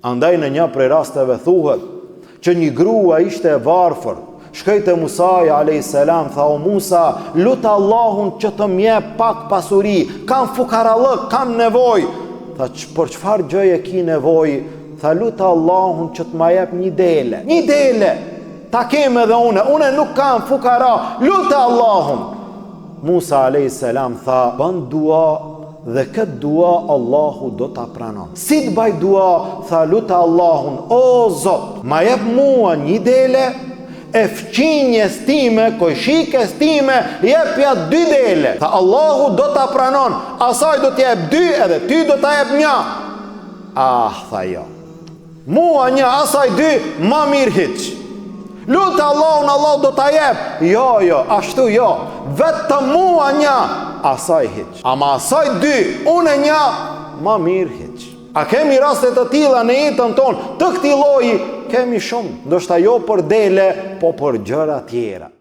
Andaj në një prej rasteve thuhet që një grua ishte e varfër, shkoi te Musaja a.s. tha: o Musa, lut Allahun që të më jep pak pasuri, kam fukarallëk, kam nevojë. Tha: për çfarë gjëje ki nevojë? Tha: lut Allahun që të më jep një dele. Një dele. Ta kem edhe une nuk kam fukara, lut Allahun. Musa a.s. tha: bën dua dhe këtë dua Allahu do ta pranon. Si të baj dua? Tha: lut Allahun, o Zot, ma jep mua një dele, e fqinjes time, kojshikes time, jepja 2 dele. Tha: Allahu do ta pranon, asaj do t'jep 2 edhe ty do ta jep 1. Tha jo. Mua 1, asaj 2, ma mirë hiç. Lut Allahun, Allah do ta jep. Jo, ashtu jo. Vetëm mua 1, asaj hiç. Ama asaj 2, unë 1, ma mirë hiç. A kemi raste të tilla në jetën tonë? Të këtij lloji kemi shumë. Ndoshta jo për dele, po për gjëra tjera.